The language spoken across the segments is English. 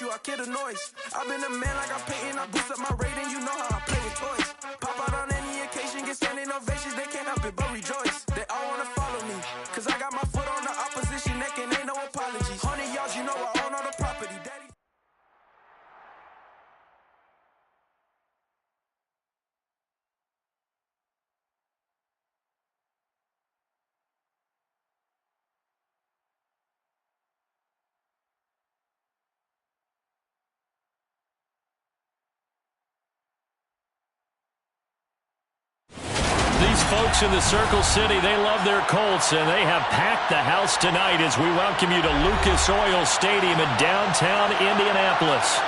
you, I kill the noise. I've been a man like I'm painting, I boost up my rating, you know how I play with toys. Pop out on any occasion, get standing ovations, they can't help it but rejoice. They all wanna follow me, cause I got my foot on the opposition neck and ain't no apologies. 100 yards, you know I own all the property, daddy. These folks in the Circle City, they love their Colts, and they have packed the house tonight as we welcome you to Lucas Oil Stadium in downtown Indianapolis.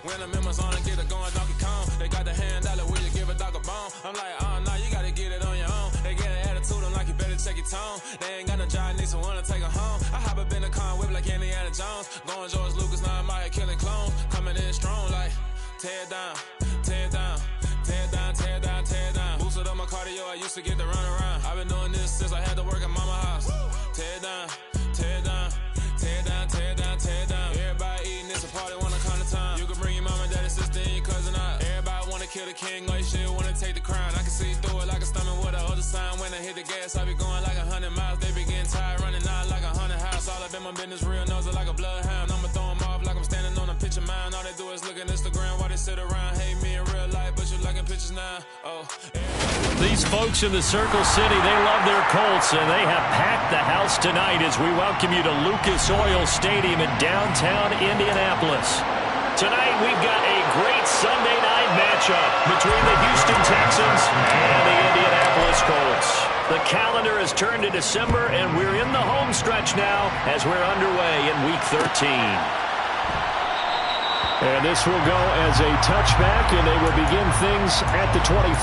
When I'm in my zone, I get it going Donkey Kong. They got the hand dollar, will you give a dog a bone? I'm like, oh, no, you gotta get it on your own. They get an attitude, I'm like, you better check your tone. They ain't got no job, need someone to take her home. I hop up in the car, whip like Indiana Jones. Going George Lucas, now I'm out here killing clones. Coming in strong, like, tear down, tear down, tear down, tear down, tear down. Boosted up my cardio, I used to get to run around. I've been doing this since I had to work at mama house. Tear down, tear down, tear down, tear down, tear down. Everybody eating, it's a party, wanna come to time. You can bring your mama, daddy, sister, and your cousin out. Everybody wanna kill the king, like shit, wanna take the crown. I can see through it like a stomach with a other sign. When I hit the gas, I be going like 100 miles. They be getting tired, running out like 100 house. All up in my business, real nose like a bloodhound. I'ma throw them off like I'm standing on a picture mound. All they do is look at Instagram while they sit around. Hate me in real life, but you liking pictures now. Oh, These folks in the Circle City, they love their Colts, and they have packed the house tonight as we welcome you to Lucas Oil Stadium in downtown Indianapolis. Tonight, we've got a great Sunday night matchup between the Houston Texans and the Indianapolis Colts. The calendar has turned to December, and we're in the home stretch now as we're underway in Week 13. And this will go as a touchback, and they will begin things at the 25.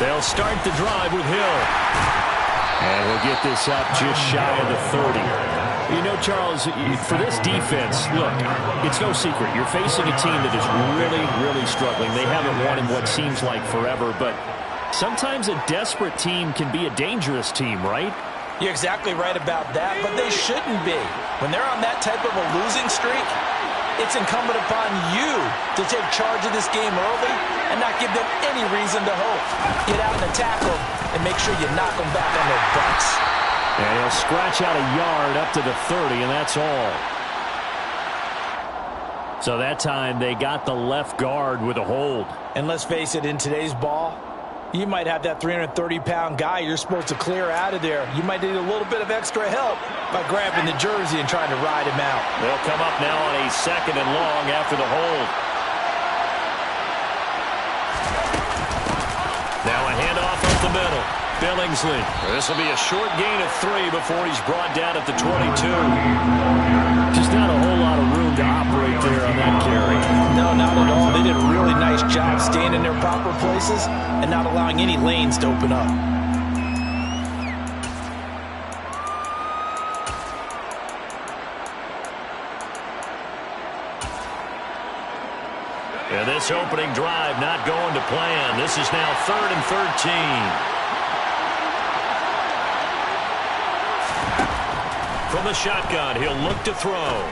They'll start the drive with Hill. And we'll get this up just shy of the 30. You know, Charles, for this defense, look, it's no secret. You're facing a team that is really, really struggling. They haven't won in what seems like forever, but sometimes a desperate team can be a dangerous team, right? You're exactly right about that, but they shouldn't be. When they're on that type of a losing streak, it's incumbent upon you to take charge of this game early and not give them any reason to hope. Get out and attack them and make sure you knock them back on their butts. And he'll scratch out a yard up to the 30, and that's all. So that time they got the left guard with a hold. And let's face it, in today's ball, you might have that 330-pound guy you're supposed to clear out of there. You might need a little bit of extra help by grabbing the jersey and trying to ride him out. They'll come up now on a 2nd and long after the hold. Now a handoff up the middle. Billingsley. This will be a short gain of 3 before he's brought down at the 22. Just not a whole lot of room to operate there on that carry. No, not at all. They did a really nice job staying in their proper places and not allowing any lanes to open up. And this opening drive not going to plan. This is now 3rd and 13. From the shotgun, he'll look to throw.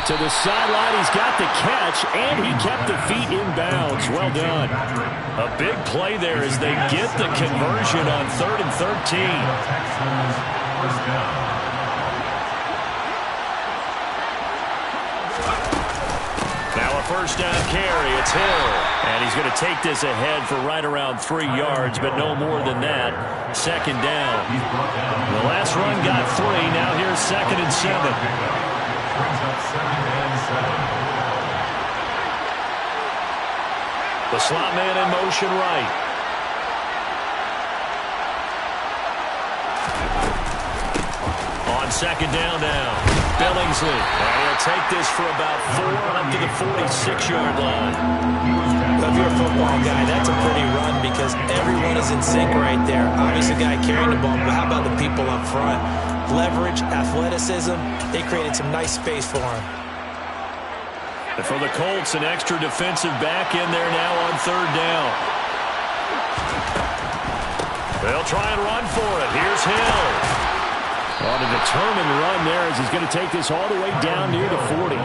To the sideline, he's got the catch, and he kept the feet in bounds. Well done. A big play there as they get the conversion on 3rd and 13. Now a first down carry. It's Hill. And he's going to take this ahead for right around 3 yards, but no more than that. 2nd down. The last run got 3. Now here's 2nd and 7. 2nd and 7. The slot man in motion right. On second down now, Billingsley. And he'll take this for about 4 up to the 46-yard line. If you're a football guy, that's a pretty run because everyone is in sync right there. Obviously, the guy carrying the ball, but how about the people up front? Leverage, athleticism, they created some nice space for him. And for the Colts, an extra defensive back in there now on third down. They'll try and run for it. Here's Hill. On a determined run there as he's going to take this all the way down near the 40.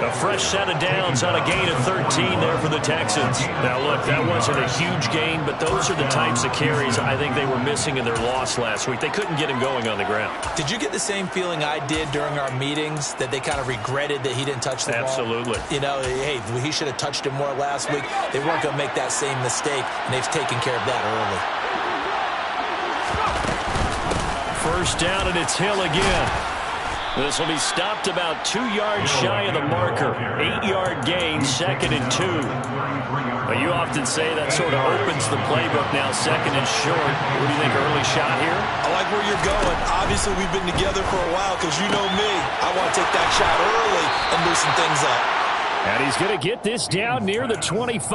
A fresh set of downs on a gain of 13 there for the Texans. Now, look, that wasn't a huge gain, but those are the types of carries I think they were missing in their loss last week. They couldn't get him going on the ground. Did you get the same feeling I did during our meetings, that they kind of regretted that he didn't touch the ball? Absolutely. You know, hey, he should have touched it more last week. They weren't going to make that same mistake, and they've taken care of that early. First down, and it's Hill again. This will be stopped about 2 yards shy of the marker. 8-yard gain, 2nd and 2. But you often say that sort of opens the playbook now, 2nd and short. What do you think, early shot here? I like where you're going. Obviously, we've been together for a while because you know me. I want to take that shot early and loosen things up. And he's going to get this down near the 25.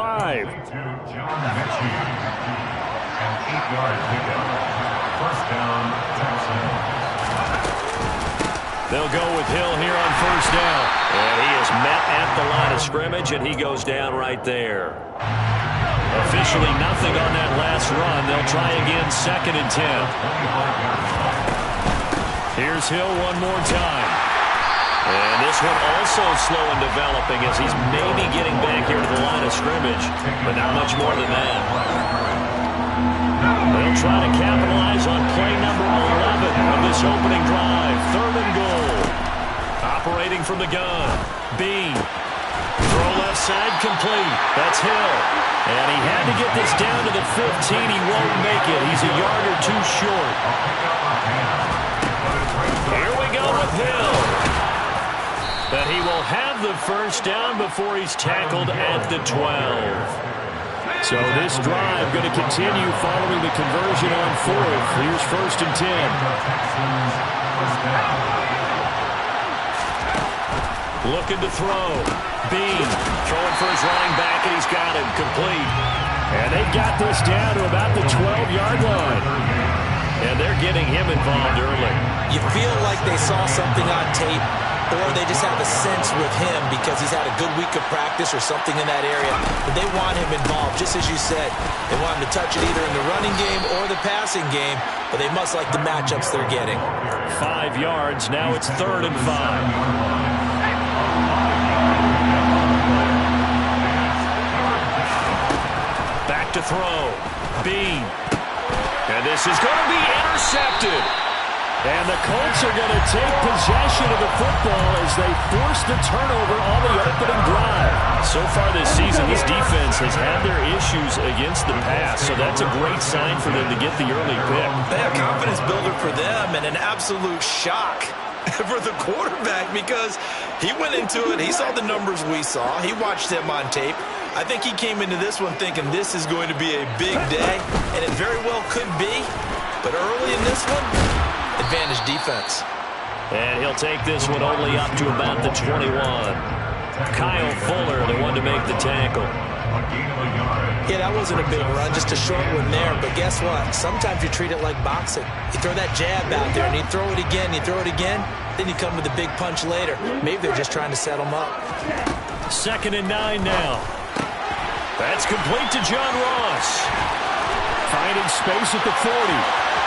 First down, Texans. They'll go with Hill here on first down. And he is met at the line of scrimmage, and he goes down right there. Officially nothing on that last run. They'll try again, 2nd and 10. Here's Hill one more time. And this one also slow in developing as he's maybe getting back here to the line of scrimmage, but not much more than that. They'll try to capitalize on play number 11 of this opening drive. 3rd and goal. Operating from the gun. Bean. Throw left side complete. That's Hill. And he had to get this down to the 15. He won't make it. He's a yard or 2 short. Here we go with Hill. But he will have the first down before he's tackled at the 12. So this drive going to continue following the conversion on 4th. Here's 1st and 10. Looking to throw. Bean throwing for his running back, and he's got him complete. And they've got this down to about the 12-yard line. And they're getting him involved early. You feel like they saw something on tape, or they just have a sense with him because he's had a good week of practice or something in that area. But they want him involved, just as you said. They want him to touch it either in the running game or the passing game, but they must like the matchups they're getting. 5 yards. Now it's 3rd and 5. Back to throw. Bean. And this is going to be intercepted. And the Colts are going to take possession of the football as they force the turnover on the opening drive. So far this season, this defense has had their issues against the pass, so that's a great sign for them to get the early pick. They have confidence builder for them and an absolute shock for the quarterback because he went into it. He saw the numbers we saw. He watched them on tape. I think he came into this one thinking this is going to be a big day, and it very well could be. But early in this one, advantage defense. And he'll take this one only up to about the 21. Kyle Fuller, the one to make the tackle. Yeah, that wasn't a big run, just a short one there. But guess what? Sometimes you treat it like boxing. You throw that jab out there, and you throw it again, you throw it again, then you come with a big punch later. Maybe they're just trying to set them up. 2nd and 9 now. That's complete to John Ross. Finding space at the 40.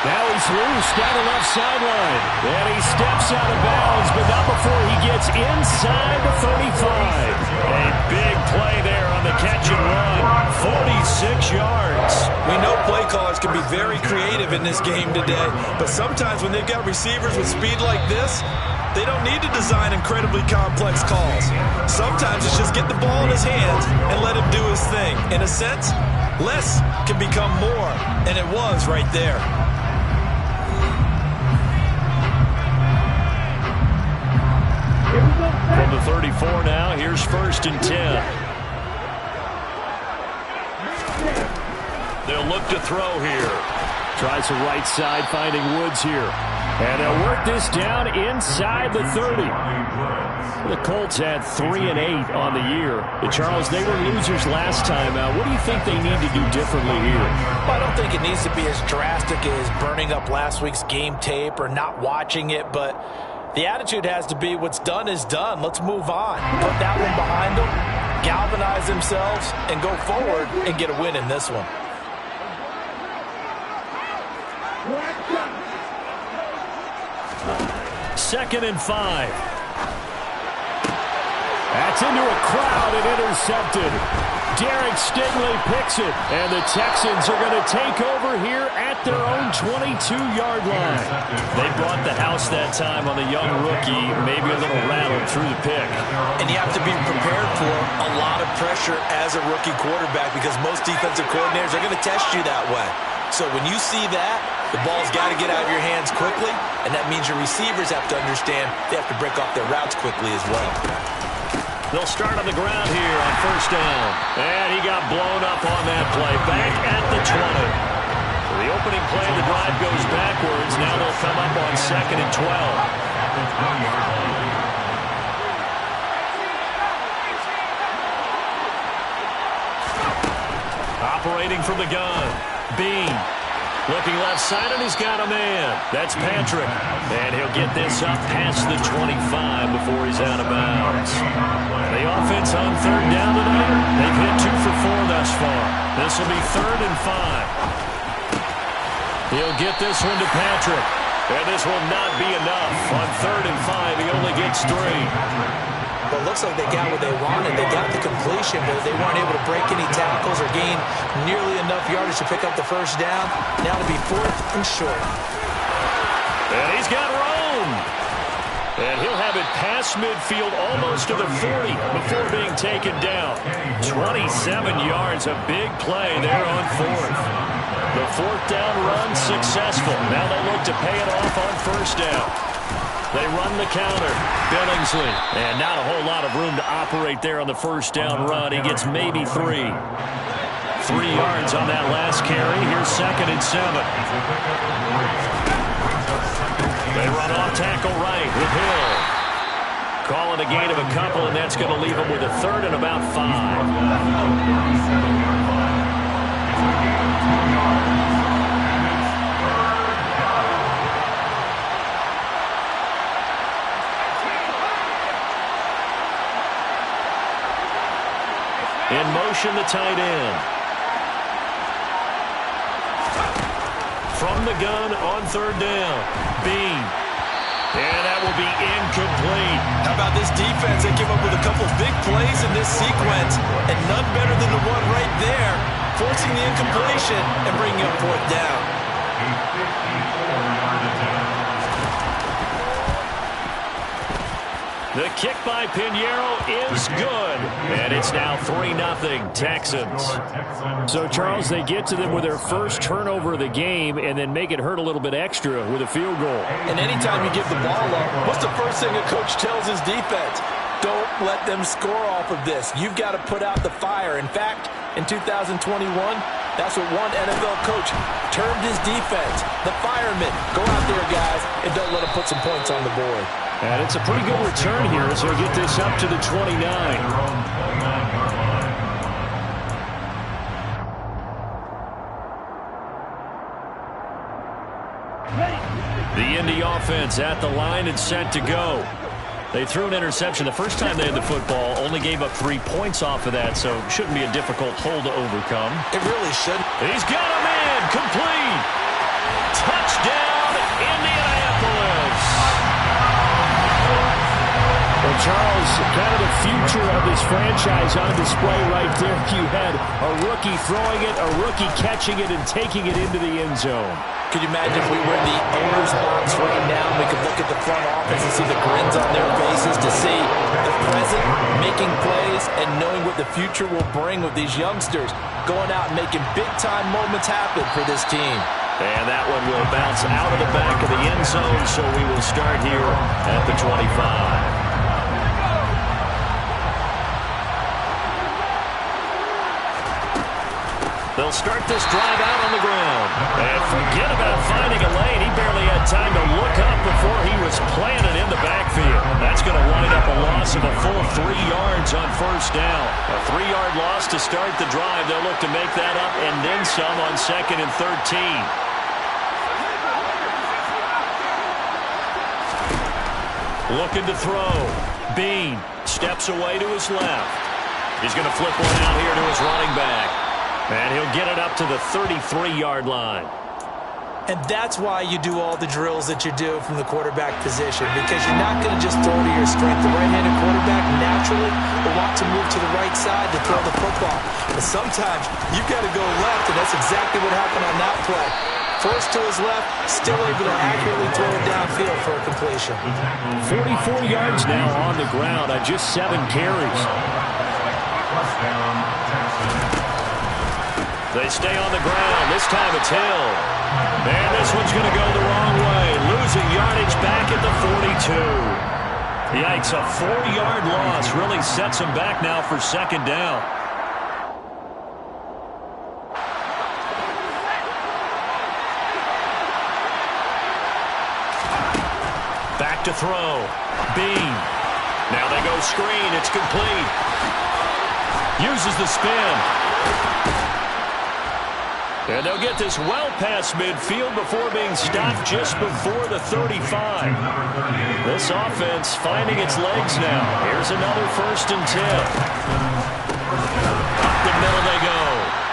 Now he's loose down the left sideline. And he steps out of bounds, but not before he gets inside the 35. A big play there on the catch and run. 46 yards. We know play callers can be very creative in this game today, but sometimes when they've got receivers with speed like this, they don't need to design incredibly complex calls. Sometimes it's just get the ball in his hands and let him do his thing. In a sense, less can become more, and it was right there. From the 34 now, here's 1st and 10. They'll look to throw here. Tries the right side, finding Woods here. And they'll work this down inside the 30. The Colts had 3 and 8 on the year. Charles, they were losers last time out. What do you think they need to do differently here? Well, I don't think it needs to be as drastic as burning up last week's game tape or not watching it, but the attitude has to be what's done is done. Let's move on. Put that one behind them, galvanize themselves, and go forward and get a win in this one. Second and 5. That's into a crowd and intercepted. Derek Stingley picks it, and the Texans are going to take over here at their own 22-yard line. They brought the house that time on the young rookie, maybe a little rattled through the pick. And you have to be prepared for a lot of pressure as a rookie quarterback because most defensive coordinators are going to test you that way. So when you see that, the ball's got to get out of your hands quickly, and that means your receivers have to understand they have to break off their routes quickly as well. They'll start on the ground here on first down. And he got blown up on that play. Back at the 20. So the opening play of the drive goes backwards. Now they'll come up on second and 12. Operating from the gun. Bean. Looking left side, and he's got a man. That's Patrick. And he'll get this up past the 25 before he's out of bounds. The offense on third down tonight, they've hit 2 for 4 thus far. This will be 3rd and 5. He'll get this one to Patrick. And this will not be enough. On 3rd and 5, he only gets 3. Well, it looks like they got what they wanted. They got the completion, but they weren't able to break any tackles or gain nearly enough yardage to pick up the first down. Now to be 4th and short. And he's got room. And he'll have it past midfield almost to the 40 before being taken down. 27 yards, a big play there on 4th. The 4th down run successful. Now they'll look to pay it off on first down. They run the counter. Billingsley. And not a whole lot of room to operate there on the first down run. He gets maybe 3. 3 yards on that last carry. Here's 2nd and 7. They run off tackle right with Hill. Calling a gain of a couple, and that's going to leave him with a 3rd and about 5. In motion, the tight end. From the gun on 3rd down. Bean. And that will be incomplete. How about this defense? They came up with a couple of big plays in this sequence, and none better than the one right there, forcing the incompletion and bringing up 4th down. The kick by Pinheiro is good. And it's now 3-0 Texans. So, Charles, they get to them with their first turnover of the game and then make it hurt a little bit extra with a field goal. And anytime you give the ball up, what's the first thing a coach tells his defense? Don't let them score off of this. You've got to put out the fire. In fact, in 2021, that's what one NFL coach termed his defense. The firemen. Go out there, guys, and don't let them put some points on the board. And it's a pretty good return here as they get this up to the 29. The Indy offense at the line and set to go. They threw an interception the first time they had the football, only gave up 3 points off of that, so shouldn't be a difficult hole to overcome. It really shouldn't. He's got a man, complete. Touchdown, Indianapolis. Well, Charles, kind of the future of this franchise on display right there. You had a rookie throwing it, a rookie catching it, and taking it into the end zone. Could you imagine if we were in the owner's box right now and we could look at the front office and see the grins on their faces, to see the present making plays and knowing what the future will bring with these youngsters going out and making big-time moments happen for this team. And that one will bounce out of the back of the end zone, so we will start here at the 25. They'll start this drive out on the ground. And forget about finding a lane. He barely had time to look up before he was planted in the backfield. That's going to wind up a loss of a full 3 yards on first down. A 3-yard loss to start the drive. They'll look to make that up and then some on 2nd and 13. Looking to throw. Bean steps away to his left. He's going to flip one out here to his running back. And he'll get it up to the 33-yard line. And that's why you do all the drills that you do from the quarterback position, because you're not going to just throw to your strength. The right-handed quarterback naturally will want to move to the right side to throw the football. But sometimes you've got to go left, and that's exactly what happened on that play. Forced to his left, still able to accurately throw it downfield for a completion. 44 yards now on the ground on just 7 carries. First down, Texans. They stay on the ground. This time it's Hill. And this one's going to go the wrong way. Losing yardage back at the 42. Yikes, a 4-yard loss really sets him back now for 2nd down. Back to throw. Bean. Now they go screen. It's complete. Uses the spin. And they'll get this well past midfield before being stopped just before the 35. This offense finding its legs now. Here's another 1st and 10. Up the middle they go.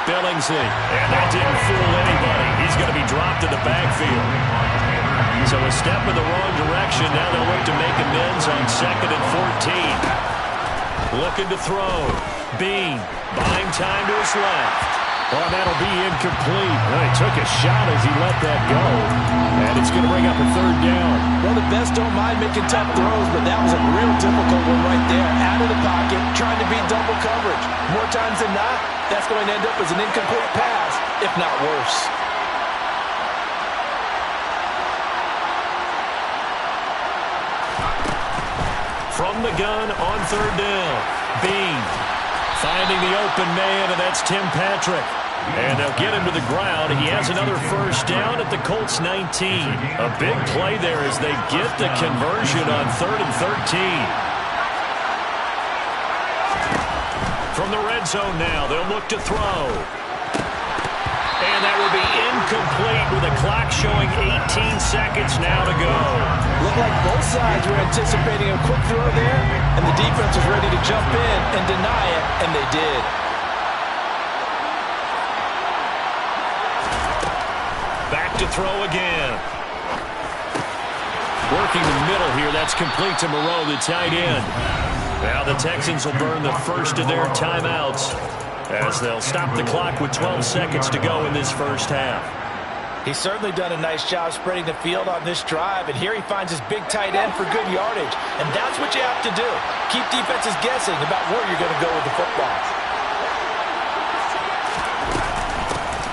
Billingsley. And that didn't fool anybody. He's going to be dropped in the backfield. So a step in the wrong direction. Now they'll look to make amends on 2nd and 14. Looking to throw. Bean buying time to his left. Oh, that'll be incomplete. Well, he took a shot as he let that go. And it's going to bring up a 3rd down. Well, the best don't mind making tough throws, but that was a real difficult one right there. Out of the pocket, trying to beat double coverage. More times than not, that's going to end up as an incomplete pass, if not worse. From the gun on 3rd down. Bean finding the open man, and that's Tim Patrick. And they'll get him to the ground. He has another 1st down at the Colts 19. A big play there as they get the conversion on 3rd and 13. From the red zone now, they'll look to throw. And that will be incomplete with the clock showing 18 seconds now to go. Looked like both sides were anticipating a quick throw there, and the defense was ready to jump in and deny it, and they did. Back to throw again. Working the middle here, that's complete to Moreau, the tight end. Now the Texans will burn the first of their timeouts as they'll stop the clock with 12 seconds to go in this 1st half. He's certainly done a nice job spreading the field on this drive, and here he finds his big tight end for good yardage. And that's what you have to do. Keep defenses guessing about where you're going to go with the football.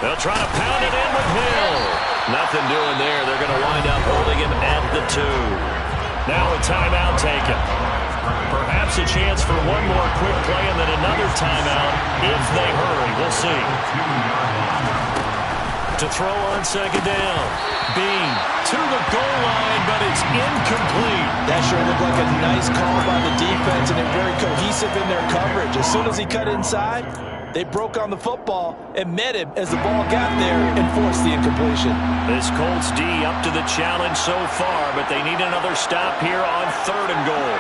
They'll try to pound it in with Hill. Nothing doing there. They're going to wind up holding him at the 2. Now a timeout taken. Perhaps a chance for one more quick play and then another timeout if they hurry. We'll see. To throw on 2nd down. Bean to the goal line, but it's incomplete. That sure looked like a nice call by the defense, and they're very cohesive in their coverage. As soon as he cut inside, they broke on the football and met him as the ball got there and forced the incompletion. This Colts D up to the challenge so far, but they need another stop here on 3rd and goal.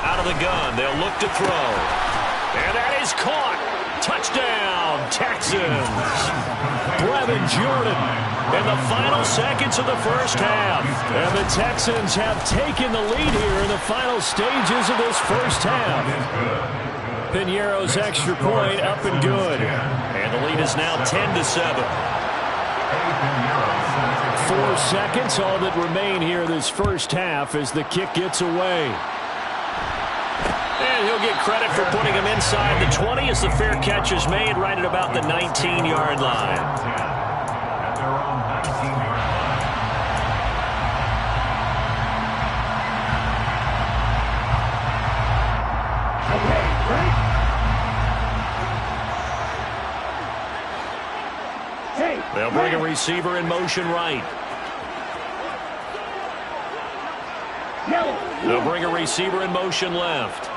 Out of the gun, they'll look to throw. And that is caught. Touchdown, Texans. Brevin Jordan in the final seconds of the 1st half. And the Texans have taken the lead here in the final stages of this 1st half. Piñeiro's extra point up and good. And the lead is now 10-7. 4 seconds, all that remain here this 1st half as the kick gets away. And he'll get credit for putting him inside the 20 as the fair catch is made right at about the 19-yard line. They'll bring a receiver in motion right. They'll bring a receiver in motion left.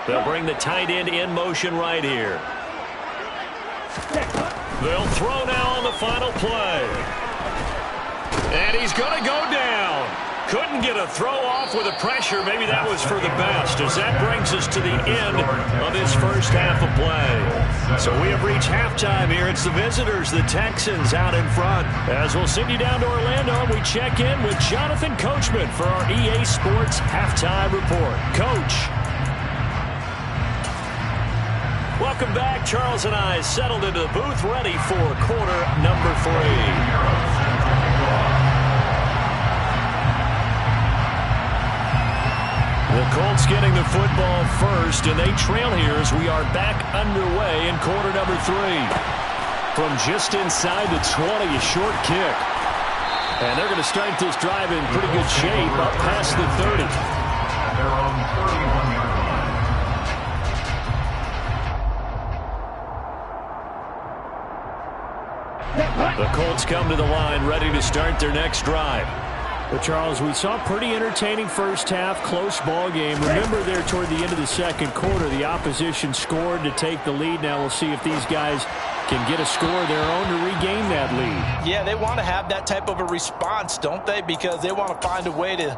They'll bring the tight end in motion right here. They'll throw now on the final play. And he's going to go down. Couldn't get a throw off with the pressure. Maybe that was for the best, as that brings us to the end of this first half of play. So we have reached halftime here. It's the visitors, the Texans, out in front. As we'll send you down to Orlando, we check in with Jonathan Coachman for our EA Sports Halftime Report. Coach. Welcome back. Charles and I settled into the booth, ready for quarter number 3. The Colts getting the football first, and they trail here as we are back underway in quarter number 3. From just inside the 20, a short kick. And they're going to start this drive in pretty good shape up past the 30. They're on 31-yard line. The Colts come to the line ready to start their next drive. Well, Charles, we saw a pretty entertaining first half, close ball game. Remember there toward the end of the second quarter, the opposition scored to take the lead. Now we'll see if these guys can get a score of their own to regain that lead. Yeah, they want to have that type of a response, don't they? Because they want to find a way to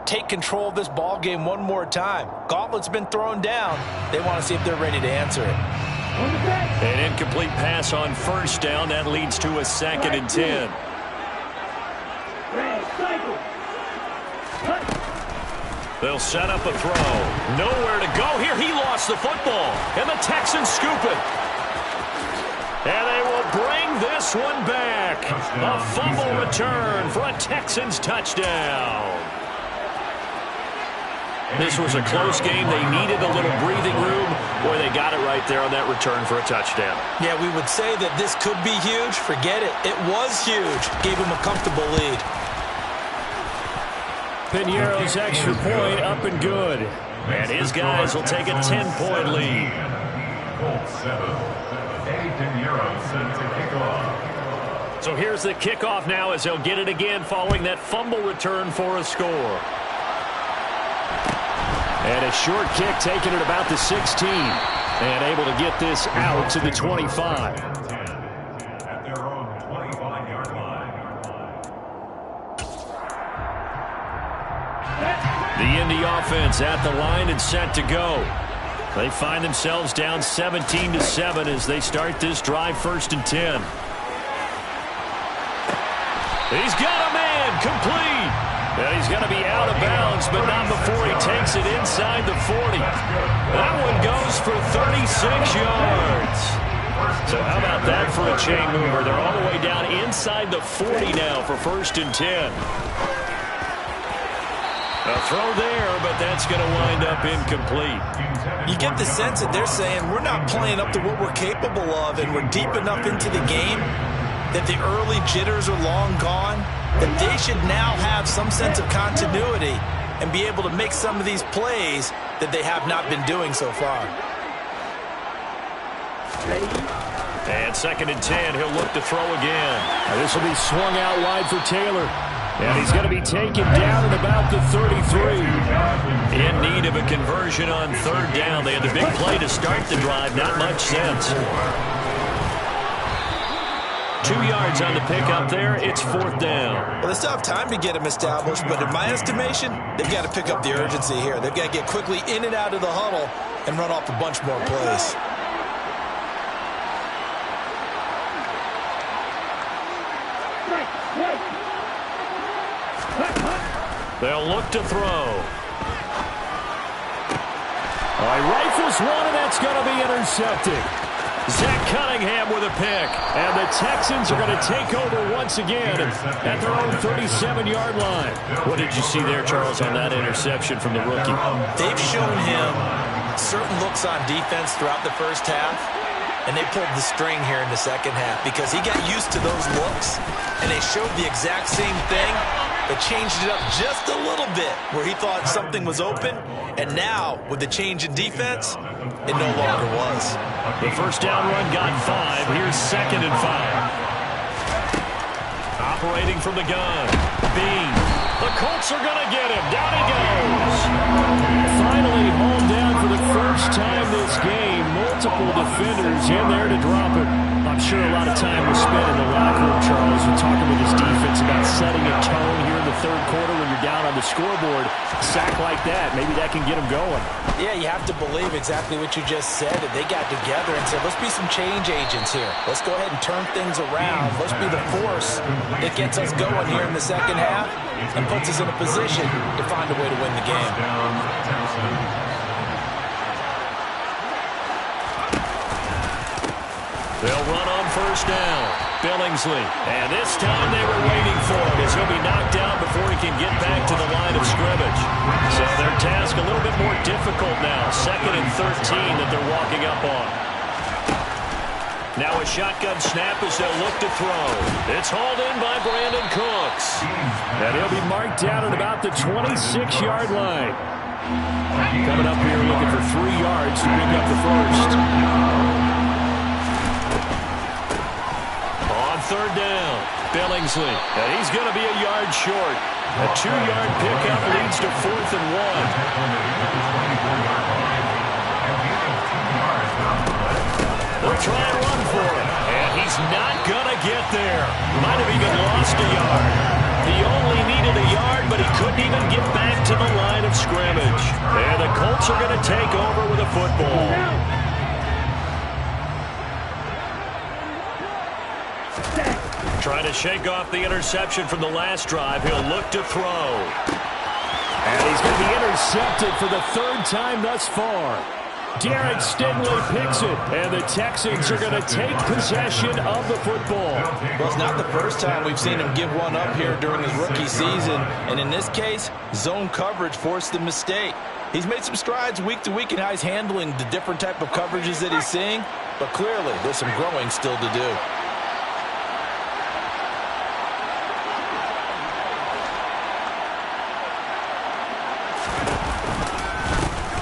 take control of this ball game one more time. Gauntlet's been thrown down. They want to see if they're ready to answer it. An incomplete pass on first down. That leads to a 2nd and 10. They'll set up a throw. Nowhere to go here. He lost the football. And the Texans scoop it. And they will bring this one back. A fumble return for a Texans touchdown. This was a close game. They needed a little breathing room. Boy, they got it right there on that return for a touchdown. Yeah, we would say that this could be huge. Forget it. It was huge. Gave him a comfortable lead. Piñeiro's extra point up and good. And his guys will take a 10-point lead. Colts 7. Eddie Piñeiro set to kick off. So here's the kickoff now as they'll get it again following that fumble return for a score. And a short kick taken at about the 16. And able to get this out to the 25. At their own 25-yard line. The Indy offense at the line and set to go. They find themselves down 17-7 as they start this drive, 1st and 10. He's got a man, complete. And he's going to be out of bounds, but not before he takes it inside the 40. That one goes for 36 yards. So how about that for a chain mover? They're all the way down inside the 40 now for 1st and 10. A throw there, but that's going to wind up incomplete. You get the sense that they're saying we're not playing up to what we're capable of, and we're deep enough into the game that the early jitters are long gone, that they should now have some sense of continuity and be able to make some of these plays that they have not been doing so far. And 2nd and 10, he'll look to throw again. This will be swung out wide for Taylor. And he's going to be taken down at about the 33. In need of a conversion on 3rd down. They had the big play to start the drive. Not much sense. 2 yards on the pickup there. It's 4th down. Well, they still have time to get him established, but in my estimation, they've got to pick up the urgency here. They've got to get quickly in and out of the huddle and run off a bunch more plays. They'll look to throw. Rifles one, and that's going to be intercepted. Zach Cunningham with a pick. And the Texans are going to take over once again at their own 37-yard line. What did you see there, Charles, on that interception from the rookie? They've shown him certain looks on defense throughout the first half, and they pulled the string here in the second half because he got used to those looks, and they showed the exact same thing. They changed it up just a little bit where he thought something was open, and now, with the change in defense, it no longer was. The first down run got 5. Here's 2nd and 5. Operating from the gun. Bean. The Colts are going to get him. Down he goes. Finally hauled down for the first time this game. Multiple defenders in there to drop it. I'm sure a lot of time was spent in the locker room, Charles, with talking with his defense about setting a tone here in the third quarter when you're down on the scoreboard. A sack like that, maybe that can get him going. Yeah, you have to believe exactly what you just said. That they got together and said, let's be some change agents here. Let's go ahead and turn things around. Let's be the force that gets us going here in the second half and puts us in a position to find a way to win the game. They'll run on first down. Billingsley. And this time they were waiting for him as he'll be knocked out before he can get back to the line of scrimmage. So their task a little bit more difficult now. 2nd and 13 that they're walking up on. Now a shotgun snap as they'll look to throw. It's hauled in by Brandon Cooks. And he'll be marked down at about the 26-yard line. Coming up here looking for 3 yards to pick up the first. Third down, Billingsley, and he's going to be a yard short. A 2-yard pickup leads to 4th and 1. They'll try and run for it, and he's not going to get there. Might have even lost a yard. He only needed a yard, but he couldn't even get back to the line of scrimmage. And the Colts are going to take over with a football. Trying to shake off the interception from the last drive. He'll look to throw. And he's going to be intercepted for the 3rd time thus far. Derek Stingley picks it, and the Texans are going to take possession of the football. Well, it's not the first time we've seen him give one up here during his rookie season. And in this case, zone coverage forced the mistake. He's made some strides week to week in how he's handling the different type of coverages that he's seeing. But clearly, there's some growing still to do.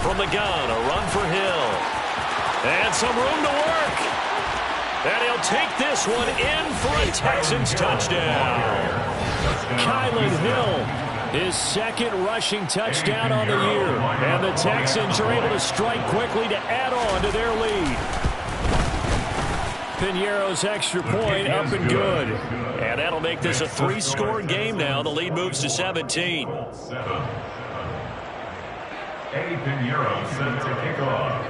From the gun, a run for Hill. And some room to work. And he'll take this one in for a Texans touchdown. Kylan Hill, his 2nd rushing touchdown on the year. And the Texans are able to strike quickly to add on to their lead. Piñeiro's extra point up and good. And that'll make this a 3-score game now. The lead moves to 17. Eddie Piñeiro set to kick off.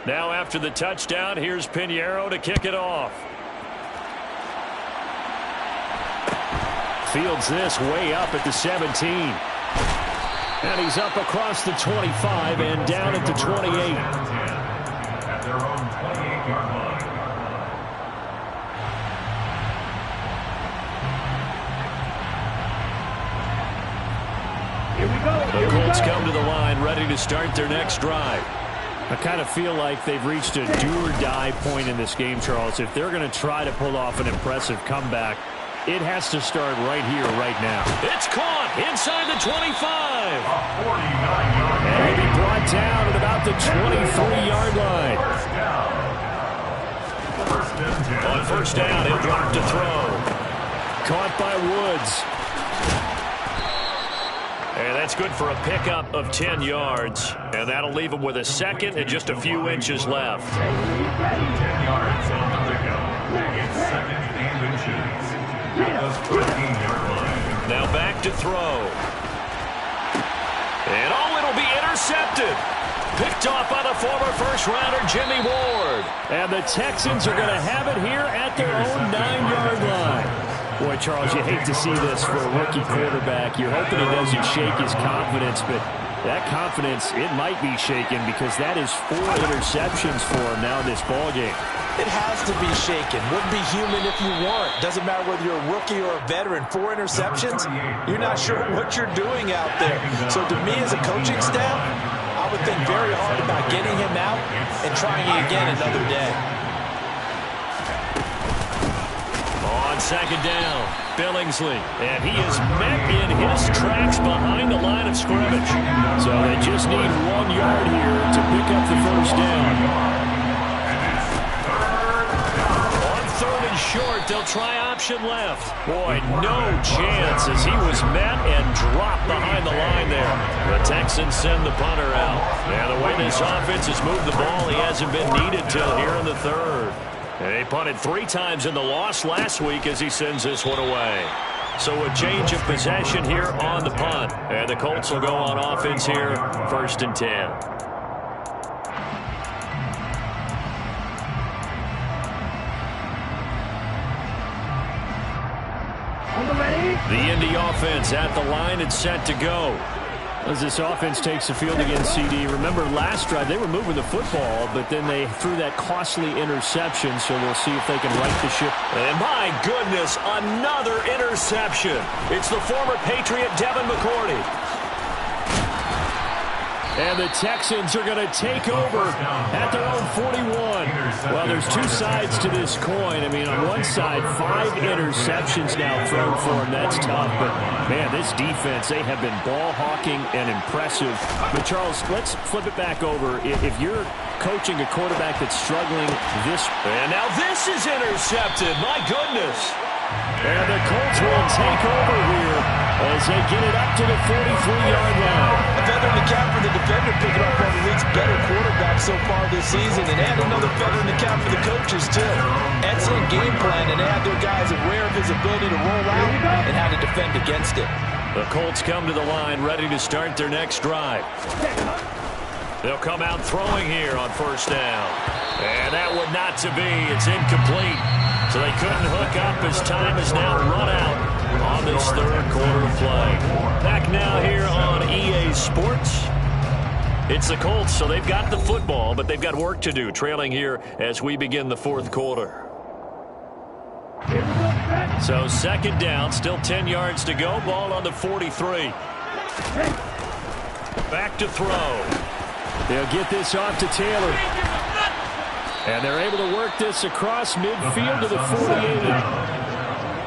Now after the touchdown, here's Piñeiro to kick it off. Fields this way up at the 17. And he's up across the 25 and down at the 28. At their own 28-yard line. The Colts come to the line ready to start their next drive. I kind of feel like they've reached a do-or-die point in this game, Charles. If they're going to try to pull off an impressive comeback, it has to start right here, right now. It's caught inside the 25. And he'll be brought down at about the 23-yard line. On first down, he'll drop to throw. Caught by Woods. And that's good for a pickup of 10 yards. And that'll leave him with a 2nd and just a few inches left. 10 yards on the pickup. It's 2nd and inches. At the 13-yard line. Now back to throw. And it'll be intercepted. Picked off by the former first-rounder Jimmy Ward. And the Texans are going to have it here at their own 9-yard line. Boy, Charles, you hate to see this for a rookie quarterback. You're hoping it doesn't shake his confidence, but that confidence, it might be shaken because that is 4 interceptions for him now in this ballgame. It has to be shaken. Wouldn't be human if you weren't. Doesn't matter whether you're a rookie or a veteran. 4 interceptions, you're not sure what you're doing out there. So to me as a coaching staff, I would think very hard about getting him out and trying it again another day. On second down, Billingsley. And he is met in his tracks behind the line of scrimmage. So they just need 1 yard here to pick up the first down. Short, they'll try option left. Boy, no chance as he was met and dropped behind the line there. The Texans send the punter out. And the way this offense has moved the ball, he hasn't been needed till here in the third. And he punted 3 times in the loss last week as he sends this one away. So a change of possession here on the punt. And the Colts will go on offense here, 1st and 10. The Indy offense at the line and set to go. As this offense takes the field against CD, remember last drive they were moving the football, but then they threw that costly interception, so we'll see if they can right the ship. And my goodness, another interception. It's the former Patriot Devin McCourty. And the Texans are going to take over at their own 41. Well, there's 2 sides to this coin. I mean, on one side, 5 interceptions now thrown for them. That's tough. But, man, this defense, they have been ball hawking and impressive. But, Charles, let's flip it back over. If you're coaching a quarterback that's struggling this. And now this is intercepted. My goodness. And the Colts will take over here as they get it up to the 43-yard line. A feather in the cap for the defender picking up one of the league's better quarterbacks so far this season, and add another feather in the cap for the coaches, too. Excellent game plan, and they have their guys aware of his ability to roll out and how to defend against it. The Colts come to the line ready to start their next drive. They'll come out throwing here on 1st down. And that one not to be. It's incomplete. So they couldn't hook up as time is now run out on this 3rd quarter of play. Back now here on EA Sports. It's the Colts, so they've got the football, but they've got work to do, trailing here as we begin the 4th quarter. So 2nd down, still 10 yards to go. Ball on the 43. Back to throw. They'll get this off to Taylor. And they're able to work this across midfield to the 48.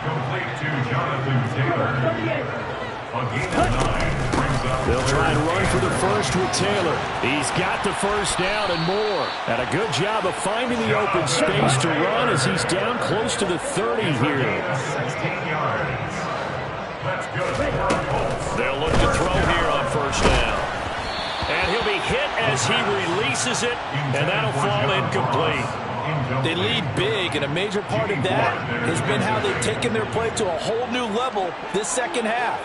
Complete to Jonathan Taylor. A gain of 9 brings up. They'll try and run for the first with Taylor. He's got the first down and more. And a good job of finding the open space to run as he's down close to the 30 here. 16 yards. Let's go for the Colts. They'll look to throw here on 1st down. And he'll be hit as he releases it, and that'll fall incomplete. They lead big, and a major part of that has been how they've taken their play to a whole new level this 2nd half.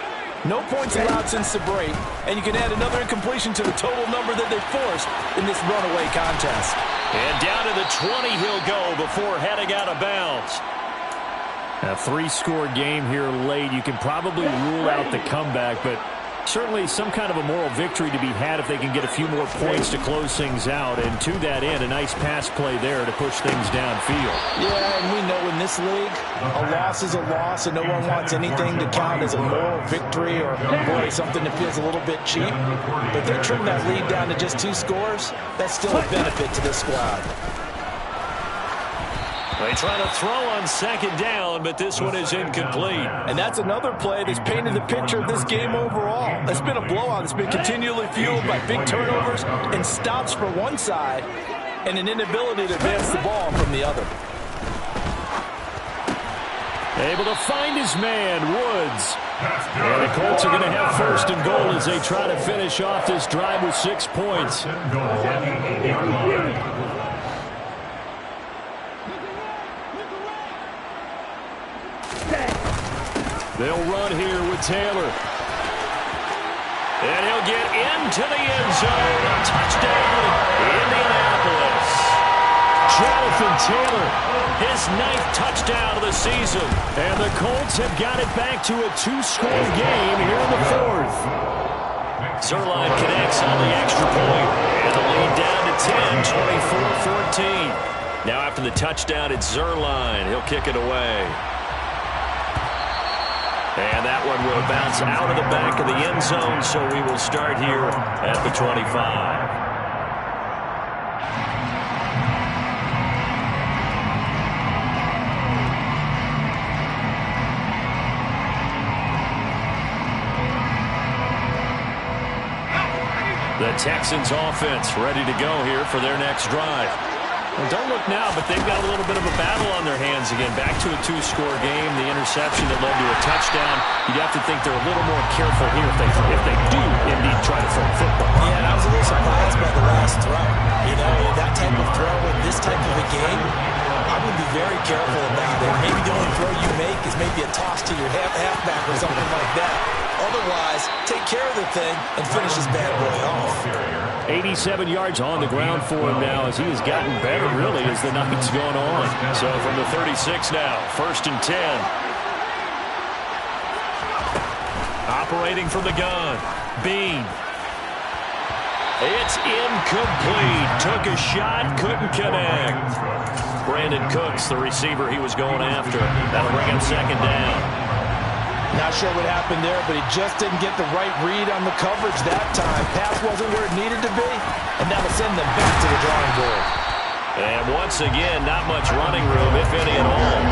No points allowed since the break, and you can add another incompletion to the total number that they forced in this runaway contest. And down to the 20 he'll go before heading out of bounds. A 3-score game here late. You can probably rule out the comeback, but certainly some kind of a moral victory to be had if they can get a few more points to close things out. And to that end, a nice pass play there to push things downfield. Yeah, and we know in this league, a loss is a loss, and no one wants anything to count as a moral victory or, boy, something that feels a little bit cheap. But they trim that lead down to just 2 scores. That's still a benefit to this squad. They try to throw on 2nd down, but this one is incomplete. And that's another play that's painted the picture of this game overall. It's been a blowout. It's been continually fueled by big turnovers and stops for one side and an inability to advance the ball from the other. Able to find his man, Woods. And the Colts are going to have 1st and goal as they try to finish off this drive with 6 points. They'll run here with Taylor. And he'll get into the end zone. A touchdown, Indianapolis. Jonathan Taylor. His 9th touchdown of the season. And the Colts have got it back to a 2-score game here in the 4th. Zerline connects on the extra point. And the lead down to 10, 24-14. Now after the touchdown, it's Zerline. He'll kick it away. And that one will bounce out of the back of the end zone, so we will start here at the 25. The Texans offense ready to go here for their next drive. Well, don't look now, but they've got a little bit of a battle on their hands again. Back to a two-score game. The interception that led to a touchdown. You'd have to think they're a little more careful here if they do indeed try to throw the football. Yeah, and I was a little surprised by the last throw. You know, that type of throw in this type of a game, I would be very careful about it. Maybe the only throw you make is maybe a toss to your halfback or something like that. Otherwise, take care of the thing and finish this bad boy off. 87 yards on the ground for him now as he has gotten better, really, as the night's gone on. So from the 36 now, 1st and 10. Operating from the gun, Bean. It's incomplete. Took a shot, couldn't connect. Brandon Cooks, the receiver he was going after. That'll bring him 2nd down. Not sure what happened there, but he just didn't get the right read on the coverage that time. Pass wasn't where it needed to be, and that'll send them back to the drawing board. And once again, not much running room, if any at all.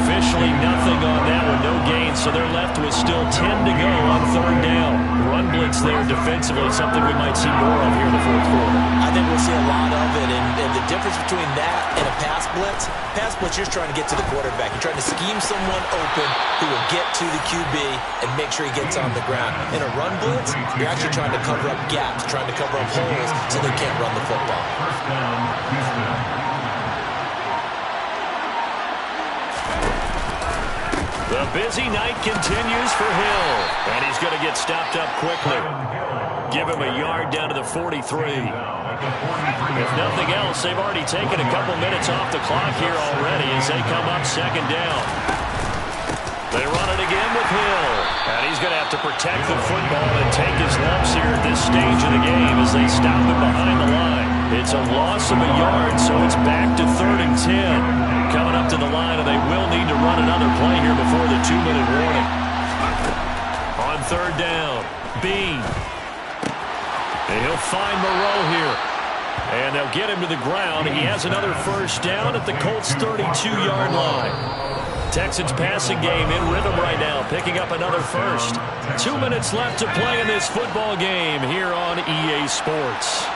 Officially nothing on that one, no gain, so they're left with still 10 to go on 3rd down. Run blitz there defensively, something we might see more of here in the 4th quarter. I think we'll see a lot of it, and the difference between that and a pass blitz, you're just trying to get to the quarterback. You're trying to scheme someone open who will get to the QB and make sure he gets on the ground. In a run blitz, you're actually trying to cover up gaps, trying to cover up holes so they can't run the football. First down, Houston. The busy night continues for Hill, and he's going to get stopped up quickly. Give him a yard down to the 43. If nothing else, they've already taken a couple minutes off the clock here already as they come up 2nd down. They run it again with Hill, and he's going to have to protect the football and take his lumps here at this stage of the game as they stop him behind the line. It's a loss of a yard, so it's back to 3rd and 10. Coming up to the line, and they will need to run another play here before the 2-minute warning. On 3rd down, Bean. And he'll find Moreau here. And they'll get him to the ground. He has another 1st down at the Colts' 32-yard line. Texans passing game in rhythm right now, picking up another 1st. 2 minutes left to play in this football game here on EA Sports.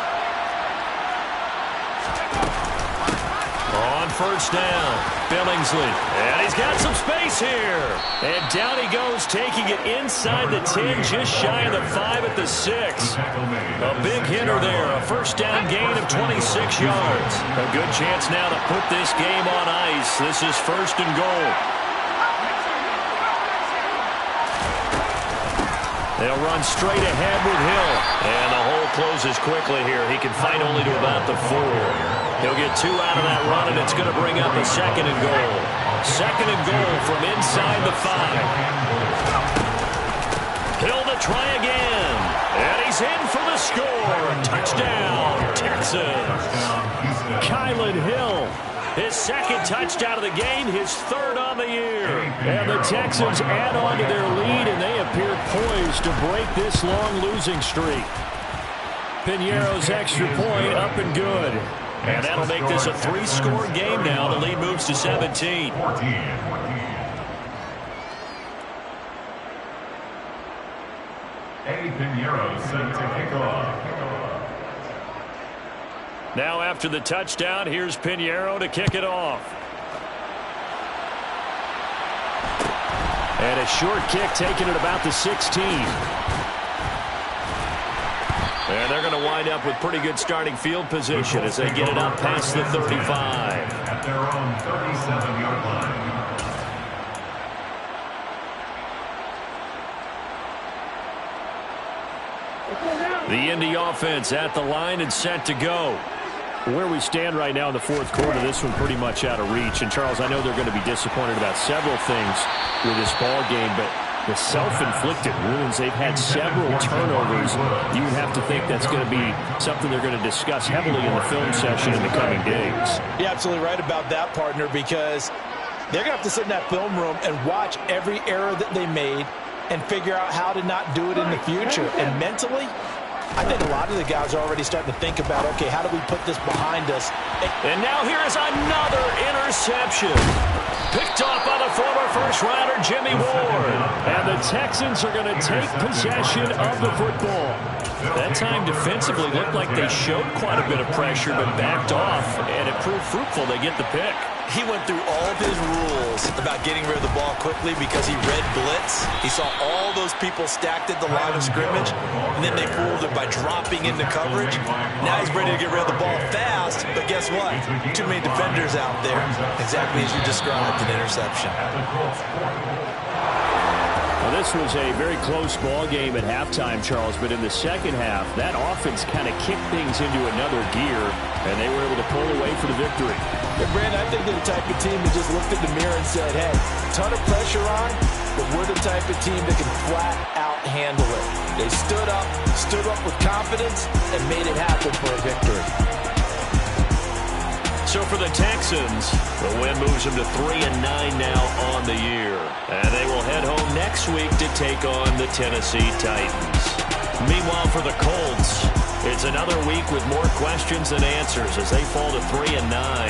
On 1st down, Billingsley. And he's got some space here. And down he goes, taking it inside the 10, just shy of the 5 at the 6. A big hitter there, a 1st down gain of 26 yards. A good chance now to put this game on ice. This is 1st and goal. They'll run straight ahead with Hill. And the hole closes quickly here. He can fight only to about the 4. He'll get 2 out of that run, and it's going to bring up a 2nd and goal. 2nd and goal from inside the 5. Hill to try again. And he's in for the score. Touchdown, Texans. Kylan Hill. His 2nd touchdown of the game, his 3rd on the year. And the Texans add on to their lead, and they appear poised to break this long losing streak. Piñeiro's extra point up and good. And that'll make this a 3-score game now. The lead moves to 17. Piñeiro set to kick off. Now after the touchdown, here's Piñeiro to kick it off. And a short kick taken at about the 16. And they're going to wind up with pretty good starting field position as they get it up past the 35. At their own 37-yard line. The Indy offense at the line and set to go. Where we stand right now in the 4th quarter, this one pretty much out of reach. And, Charles, I know they're going to be disappointed about several things with this ball game, but the self-inflicted wounds, they've had several turnovers. You would have to think that's going to be something they're going to discuss heavily in the film session in the coming days. You're absolutely right about that, partner, because they're going to have to sit in that film room and watch every error that they made and figure out how to not do it in the future. And mentally, I think a lot of the guys are already starting to think about, okay, how do we put this behind us? And now here is another interception. Picked off by the former first-rounder Jimmy Ward. And the Texans are going to take possession of the football. That time defensively looked like they showed quite a bit of pressure but backed off, and it proved fruitful. They get the pick. He went through all of his rules about getting rid of the ball quickly because he read blitz. He saw all those people stacked at the line of scrimmage, and then they fooled him by dropping into coverage. Now he's ready to get rid of the ball fast, but guess what? Too many defenders out there. Exactly as you described, an interception. Well, this was a very close ball game at halftime, Charles, but in the second half, that offense kind of kicked things into another gear, and they were able to pull away for the victory. Yeah, Brandon, I think they're the type of team that just looked in the mirror and said, hey, ton of pressure on, but we're the type of team that can flat out handle it. They stood up with confidence, and made it happen for a victory. So for the Texans, the win moves them to 3-9 now on the year. And they will head home next week to take on the Tennessee Titans. Meanwhile, for the Colts, it's another week with more questions than answers as they fall to 3-9.